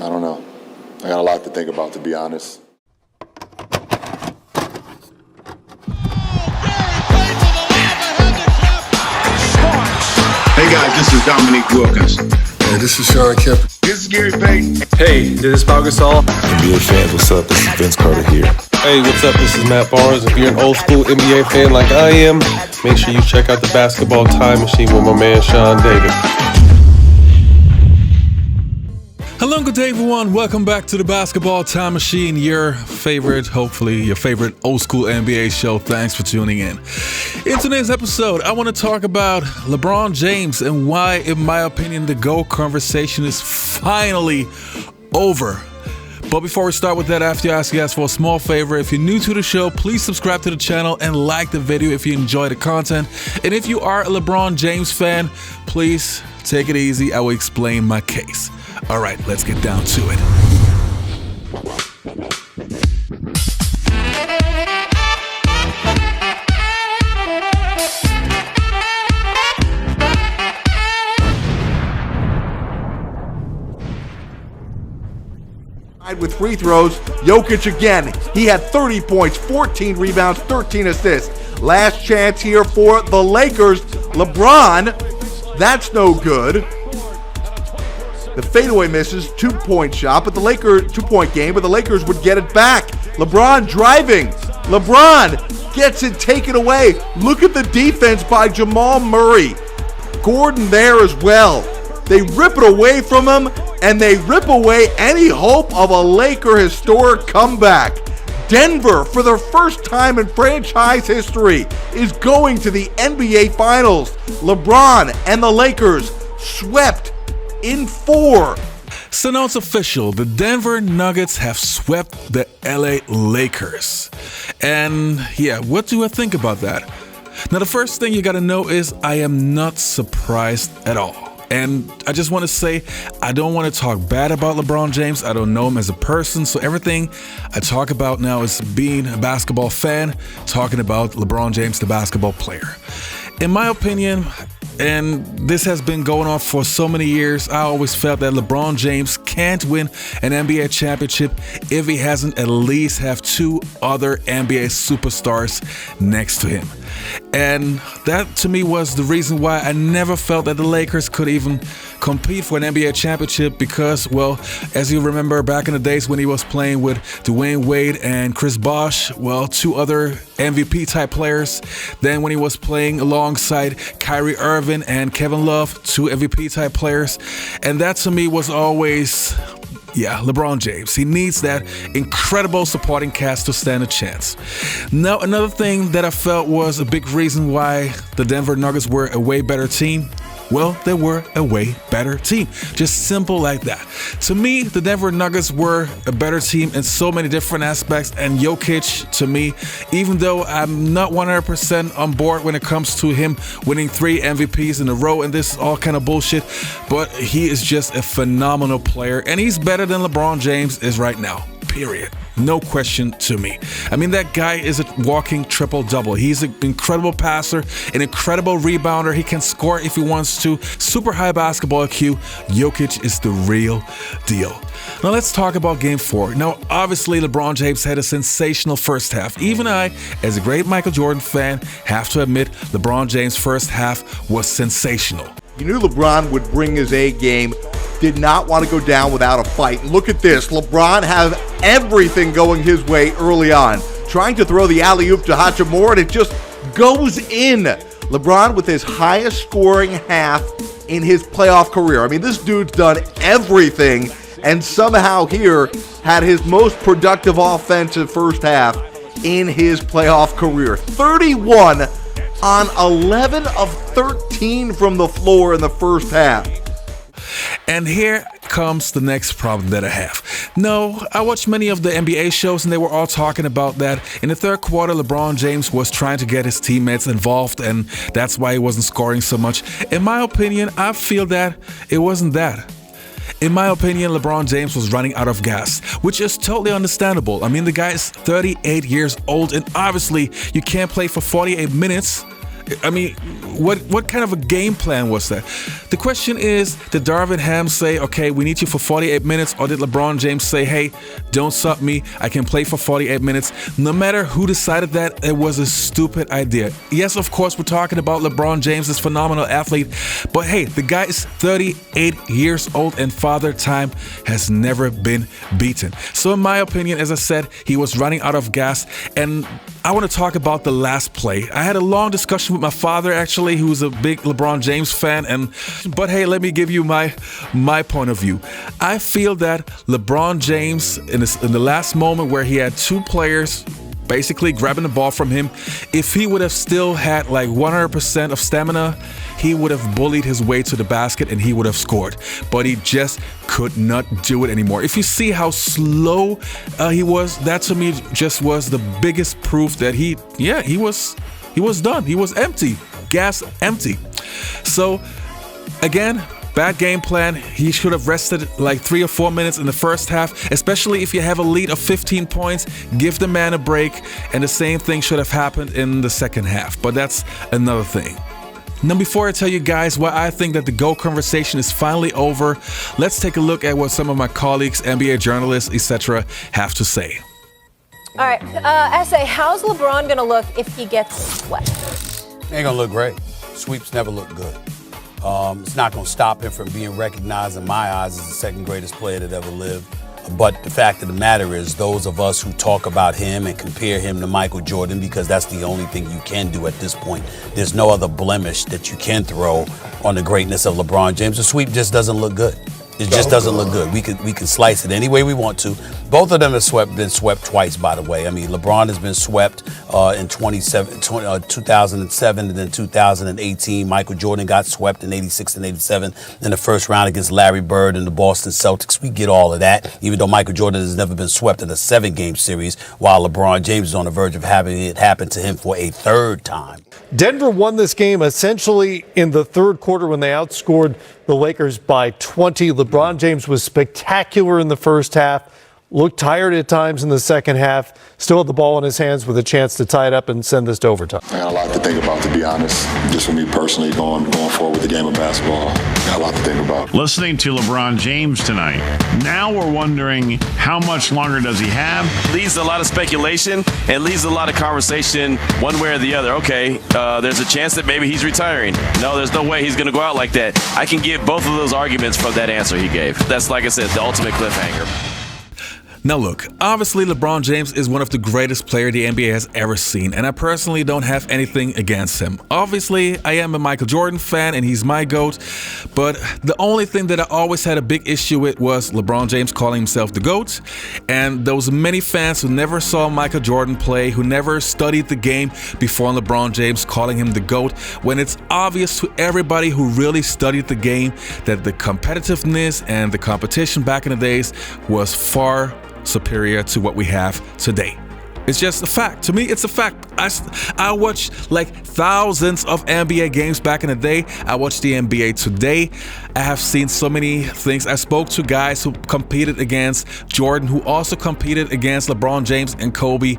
I don't know. I got a lot to think about, to be honest. Hey guys, this is Dominique Wilkins. Hey, this is Sean Kemp. This is Gary Payton. Hey, this is Pau Gasol. NBA fans, what's up? This is Vince Carter here. Hey, what's up? This is Matt Barnes. If you're an old school NBA fan like I am, make sure you check out the Basketball Time Machine with my man Sean David. Hello and good day, everyone. Welcome back to the Basketball Time Machine, your favorite, hopefully your favorite old school NBA show. Thanks for tuning in. In today's episode, I want to talk about LeBron James and why, in my opinion, the GOAT conversation is finally over. But before we start with that, I have to ask you guys for a small favor. If you're new to the show, please subscribe to the channel and like the video if you enjoy the content. And if you are a LeBron James fan, please take it easy. I will explain my case. All right, let's get down to it. With free throws, Jokic again. He had 30 points, 14 rebounds, 13 assists. Last chance here for the Lakers. LeBron, that's no good. The fadeaway misses, 2-point shot, but the Lakers, 2-point game, but the Lakers would get it back. LeBron driving. LeBron gets it taken away. Look at the defense by Jamal Murray. Gordon there as well. They rip it away from him, and they rip away any hope of a Laker historic comeback. Denver, for the first time in franchise history, is going to the NBA Finals. LeBron and the Lakers swept in 4. So now it's official. The Denver Nuggets have swept the LA Lakers. And yeah, what do I think about that? Now, the first thing you got to know is I am not surprised at all. And I just want to say, I don't want to talk bad about LeBron James. I don't know him as a person. So everything I talk about now is being a basketball fan, talking about LeBron James, the basketball player. In my opinion, and this has been going on for so many years, I always felt that LeBron James can't win an NBA championship if he hasn't at least have 2 other NBA superstars next to him. And that to me was the reason why I never felt that the Lakers could even compete for an NBA championship because, well, as you remember back in the days when he was playing with Dwayne Wade and Chris Bosh, well, 2 other MVP type players. Then when he was playing alongside Kyrie Irving and Kevin Love, 2 MVP type players. And that to me was always, LeBron James. He needs that incredible supporting cast to stand a chance. Now, another thing that I felt was a big reason why the Denver Nuggets were a way better team. Well, they were a way better team. Just simple like that. To me, the Denver Nuggets were a better team in so many different aspects. And Jokic, to me, even though I'm not 100% on board when it comes to him winning 3 MVPs in a row, and this is all kind of bullshit, but he is just a phenomenal player. And he's better than LeBron James is right now. Period. No question to me. I mean, that guy is a walking triple-double. He's an incredible passer, an incredible rebounder. He can score if he wants to. Super high basketball IQ. Jokic is the real deal. Now let's talk about Game 4. Now, obviously, LeBron James had a sensational first half. Even I, as a great Michael Jordan fan, have to admit LeBron James' first half was sensational. You knew LeBron would bring his A game. Did not want to go down without a fight. Look at this. LeBron has everything going his way early on. Trying to throw the alley-oop to Hachimura, and it just goes in. LeBron with his highest scoring half in his playoff career. I mean, this dude's done everything, and somehow here had his most productive offensive first half in his playoff career. 31 on 11 of 13 from the floor in the first half. And here comes the next problem that I have. No, I watched many of the NBA shows and they were all talking about that. In the third quarter, LeBron James was trying to get his teammates involved and that's why he wasn't scoring so much. In my opinion, I feel that it wasn't that. In my opinion, LeBron James was running out of gas, which is totally understandable. I mean, the guy is 38 years old and obviously you can't play for 48 minutes. I mean, what kind of a game plan was that? The question is, did Darvin Ham say, okay, we need you for 48 minutes, or did LeBron James say, hey, don't sub me, I can play for 48 minutes? No matter who decided that, it was a stupid idea. Yes, of course, we're talking about LeBron James, this phenomenal athlete, but hey, the guy is 38 years old, and Father Time has never been beaten. So in my opinion, as I said, he was running out of gas, and I want to talk about the last play. I had a long discussion with my father, actually, who's a big LeBron James fan, but hey, let me give you my point of view. I feel that LeBron James, in the last moment where he had two players basically grabbing the ball from him, if he would have still had like 100% of stamina, he would have bullied his way to the basket and he would have scored. But he just could not do it anymore. If you see how slow he was, that to me just was the biggest proof that he was done. He was empty, gas empty. So again, bad game plan. He should have rested like 3 or 4 minutes in the first half, especially if you have a lead of 15 points. Give the man a break, and the same thing should have happened in the second half. But that's another thing. Now, before I tell you guys why I think that the GOAT conversation is finally over, let's take a look at what some of my colleagues, NBA journalists, etc., have to say. All right, Essay, how's LeBron going to look if he gets swept? Ain't going to look great. Sweeps never look good. It's not going to stop him from being recognized in my eyes as the second greatest player that ever lived. But the fact of the matter is, those of us who talk about him and compare him to Michael Jordan, because that's the only thing you can do at this point. There's no other blemish that you can throw on the greatness of LeBron James. The sweep just doesn't look good. It just doesn't look good. We can slice it any way we want to. Both of them have been swept twice, by the way. I mean, LeBron has been swept in 2007 and then 2018. Michael Jordan got swept in 86 and 87 in the first round against Larry Bird and the Boston Celtics. We get all of that, even though Michael Jordan has never been swept in a 7-game series, while LeBron James is on the verge of having it happen to him for a third time. Denver won this game essentially in the third quarter when they outscored the Lakers by 20. LeBron James was spectacular in the first half, looked tired at times in the second half, still had the ball in his hands with a chance to tie it up and send this to overtime. I got a lot to think about, to be honest. Just for me personally, going forward with the game of basketball, got a lot to think about. Listening to LeBron James tonight, now we're wondering how much longer does he have? Leads to a lot of speculation and leads to a lot of conversation one way or the other. Okay, there's a chance that maybe he's retiring. No, there's no way he's going to go out like that. I can give both of those arguments from that answer he gave. That's, like I said, the ultimate cliffhanger. Now look, obviously LeBron James is one of the greatest players the NBA has ever seen, and I personally don't have anything against him. Obviously, I am a Michael Jordan fan and he's my GOAT, but the only thing that I always had a big issue with was LeBron James calling himself the GOAT, and those many fans who never saw Michael Jordan play, who never studied the game before LeBron James calling him the GOAT, when it's obvious to everybody who really studied the game that the competitiveness and the competition back in the days was far superior to what we have today. It's just a fact. To me, it's a fact. I watched like thousands of NBA games back in the day. I watched the NBA today. I have seen so many things. I spoke to guys who competed against Jordan, who also competed against LeBron James and Kobe.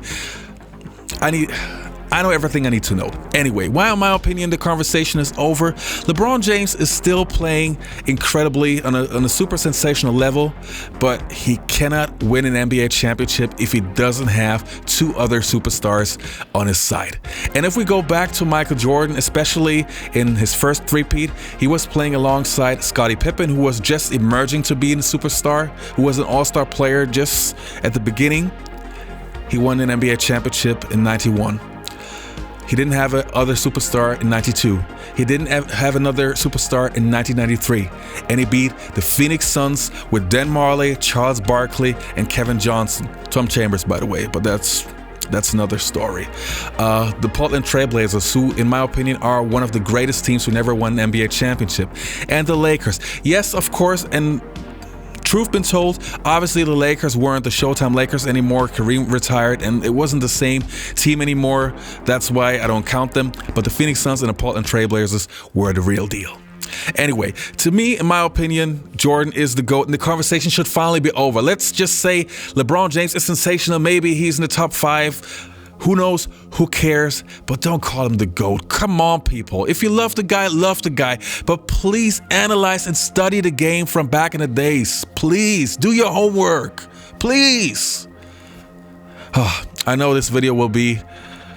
I know everything I need to know. Anyway, while in my opinion the conversation is over, LeBron James is still playing incredibly on a super sensational level, but he cannot win an NBA championship if he doesn't have two other superstars on his side. And if we go back to Michael Jordan, especially in his first three-peat, he was playing alongside Scottie Pippen, who was just emerging to being a superstar, who was an all-star player just at the beginning. He won an NBA championship in '91. He didn't have another superstar in '92. He didn't have another superstar in 1993. And he beat the Phoenix Suns with Dan Marley, Charles Barkley, and Kevin Johnson. Tom Chambers, by the way, but that's another story. The Portland Trail Blazers, who, in my opinion, are one of the greatest teams who never won an NBA championship. And the Lakers. Yes, of course, and truth been told, obviously the Lakers weren't the Showtime Lakers anymore. Kareem retired and it wasn't the same team anymore. That's why I don't count them. But the Phoenix Suns and the Portland Trail Blazers were the real deal. Anyway, to me, in my opinion, Jordan is the GOAT and the conversation should finally be over. Let's just say LeBron James is sensational. Maybe he's in the top 5. Who knows? Who cares? But don't call him the GOAT. Come on, people. If you love the guy, love the guy. But please analyze and study the game from back in the days. Please do your homework. Please. Oh, I know this video will be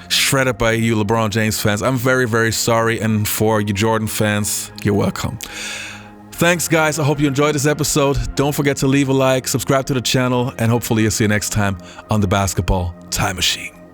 shredded by you LeBron James fans. I'm very, very sorry. And for you Jordan fans, you're welcome. Thanks, guys. I hope you enjoyed this episode. Don't forget to leave a like, subscribe to the channel, and hopefully I'll see you next time on the Basketball Time Machine.